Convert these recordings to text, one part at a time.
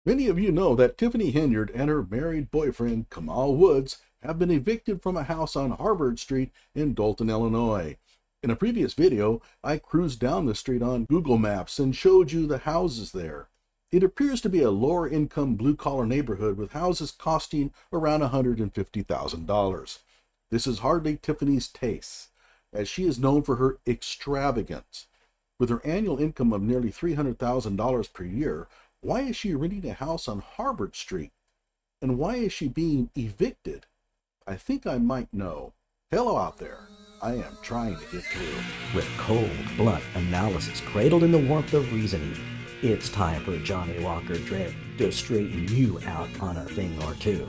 Many of you know that Tiffany Henyard and her married boyfriend, Kamal Woods, have been evicted from a house on Harvard Street in Dalton, Illinois. In a previous video, I cruised down the street on Google Maps and showed you the houses there. It appears to be a lower income blue collar neighborhood with houses costing around $150,000. This is hardly Tiffany's taste, as she is known for her extravagance. With her annual income of nearly $300,000 per year, why is she renting a house on Harvard Street? And why is she being evicted? I think I might know. Hello out there. I am trying to get through. With cold, blunt analysis cradled in the warmth of reasoning, it's time for Johnny Walker Dread to straighten you out on a thing or two.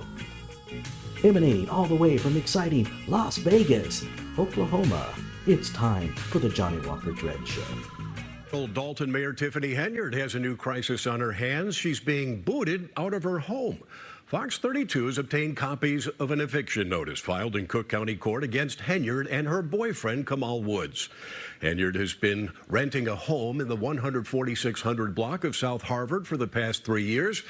Emanating all the way from exciting Las Vegas, Oklahoma, it's time for the Johnny Walker Dread Show. Old Dalton Mayor Tiffany Henyard has a new crisis on her hands. She's being booted out of her home. Fox 32 has obtained copies of an eviction notice filed in Cook County Court against Henyard and her boyfriend, Kamal Woods. Henyard has been renting a home in the 14600 block of South Harvard for the past 3 years,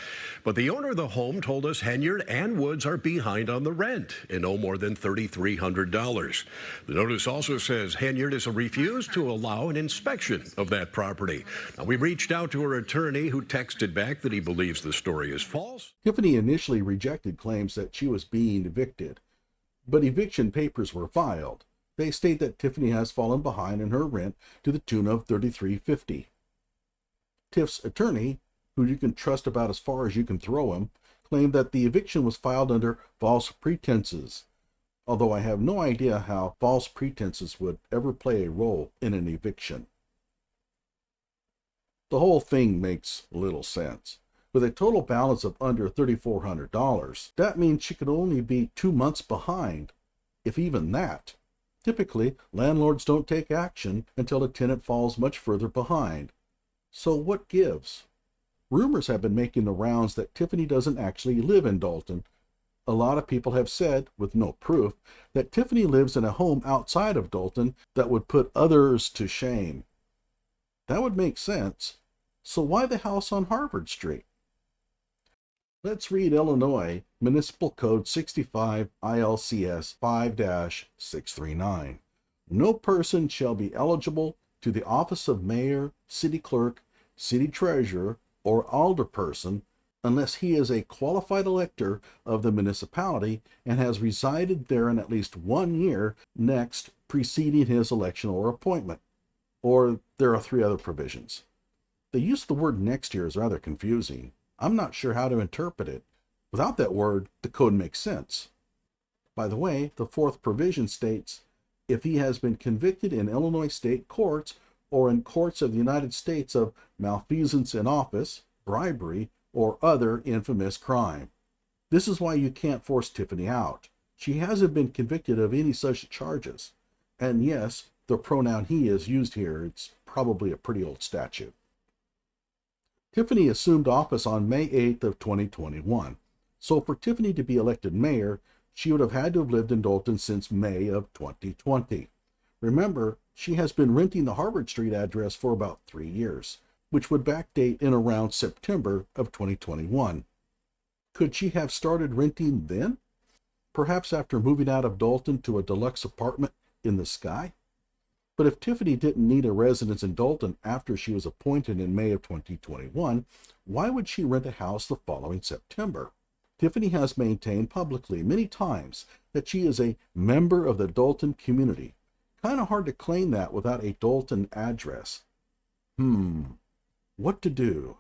but the owner of the home told us Henyard and Woods are behind on the rent and owe more than $3,300. The notice also says Henyard has refused to allow an inspection of that property. Now, we reached out to her attorney, who texted back that he believes the story is false. Tiffany initially rejected claims that she was being evicted, but eviction papers were filed. They state that Tiffany has fallen behind in her rent to the tune of $3,350. Tiff's attorney, who you can trust about as far as you can throw him, claimed that the eviction was filed under false pretenses, although I have no idea how false pretenses would ever play a role in an eviction. The whole thing makes little sense. With a total balance of under $3,400, that means she could only be 2 months behind, if even that. Typically, landlords don't take action until a tenant falls much further behind. So what gives? Rumors have been making the rounds that Tiffany doesn't actually live in Dalton. A lot of people have said, with no proof, that Tiffany lives in a home outside of Dalton that would put others to shame. That would make sense. So why the house on Harvard Street? Let's read Illinois Municipal Code 65 ILCS 5-639. No person shall be eligible to the office of mayor, city clerk, city treasurer, or alderperson unless he is a qualified elector of the municipality and has resided therein at least 1 year next preceding his election or appointment. Or there are 3 other provisions. The use of the word next here is rather confusing. I'm not sure how to interpret it. Without that word, the code makes sense. By the way, the 4th provision states, if he has been convicted in Illinois state courts or in courts of the United States of malfeasance in office, bribery, or other infamous crime. This is why you can't force Tiffany out. She hasn't been convicted of any such charges. And yes, the pronoun he is used here. It's probably a pretty old statute. Tiffany assumed office on May 8th of 2021. So for Tiffany to be elected mayor, she would have had to have lived in Dalton since May of 2020. Remember, she has been renting the Harvard Street address for about 3 years, which would backdate in around September of 2021. Could she have started renting then? Perhaps after moving out of Dalton to a deluxe apartment in the sky? But if Tiffany didn't need a residence in Dalton after she was appointed in May of 2021, why would she rent a house the following September? Tiffany has maintained publicly many times that she is a member of the Dalton community. Kind of hard to claim that without a Dalton address. What to do?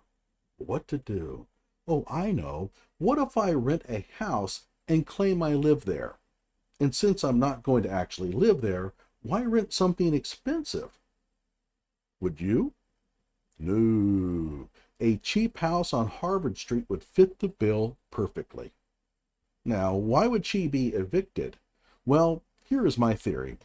What to do? Oh, I know. What if I rent a house and claim I live there? And since I'm not going to actually live there, why rent something expensive? Would you? No. A cheap house on Harvard Street would fit the bill perfectly. Now, why would she be evicted? Well, here is my theory.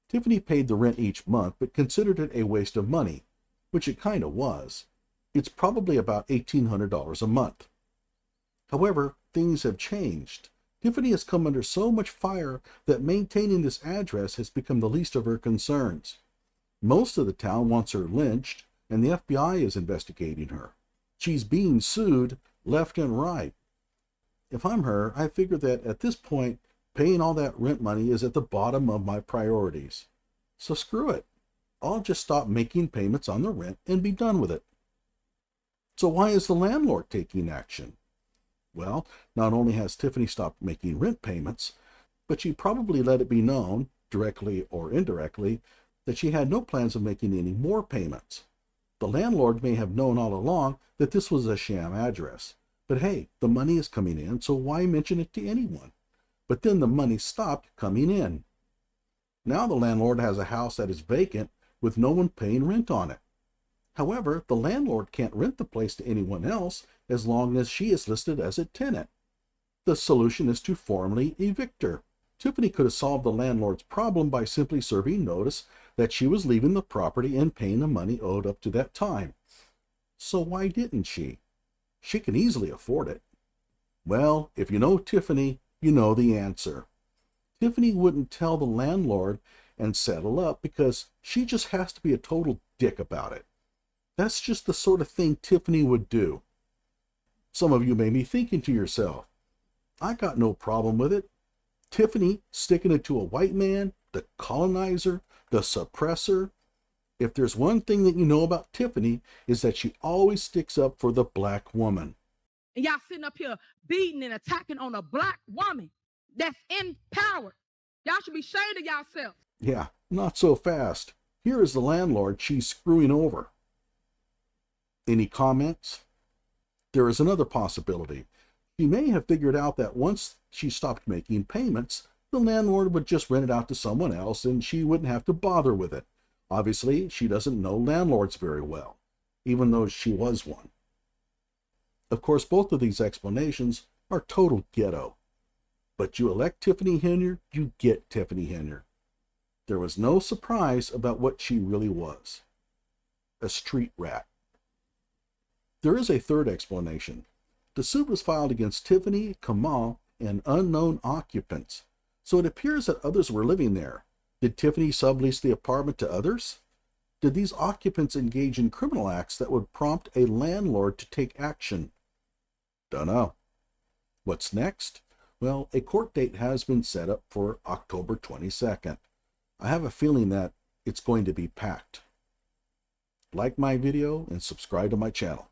Tiffany paid the rent each month, but considered it a waste of money, which it kind of was. It's probably about $1,800 a month. However, things have changed. Tiffany has come under so much fire that maintaining this address has become the least of her concerns. Most of the town wants her lynched, and the FBI is investigating her. She's being sued left and right. If I'm her, I figure that at this point, paying all that rent money is at the bottom of my priorities. So screw it. I'll just stop making payments on the rent and be done with it. So why is the landlord taking action? Well, not only has Tiffany stopped making rent payments, but she probably let it be known, directly or indirectly, that she had no plans of making any more payments. The landlord may have known all along that this was a sham address. But hey, the money is coming in, so why mention it to anyone? But then the money stopped coming in. Now the landlord has a house that is vacant with no one paying rent on it. However, the landlord can't rent the place to anyone else as long as she is listed as a tenant. The solution is to formally evict her. Tiffany could have solved the landlord's problem by simply serving notice that she was leaving the property and paying the money owed up to that time. So why didn't she? She can easily afford it. Well, if you know Tiffany, you know the answer. Tiffany wouldn't tell the landlord and settle up because she just has to be a total dick about it. That's just the sort of thing Tiffany would do. Some of you may be thinking to yourself, I got no problem with it. Tiffany sticking it to a white man, the colonizer, the suppressor. If there's one thing that you know about Tiffany is that she always sticks up for the black woman. And y'all sitting up here beating and attacking on a black woman that's in power. Y'all should be ashamed of yourselves. Yeah, not so fast. Here is the landlord she's screwing over. Any comments? There is another possibility. She may have figured out that once she stopped making payments, the landlord would just rent it out to someone else and she wouldn't have to bother with it. Obviously, she doesn't know landlords very well, even though she was one. Of course, both of these explanations are total ghetto. But you elect Tiffany Henyard, you get Tiffany Henyard. There was no surprise about what she really was. A street rat. There is a third explanation. The suit was filed against Tiffany, Kamal, and unknown occupants, so it appears that others were living there. Did Tiffany sublease the apartment to others? Did these occupants engage in criminal acts that would prompt a landlord to take action? Dunno. What's next? Well, a court date has been set up for October 22nd. I have a feeling that it's going to be packed. Like my video and subscribe to my channel.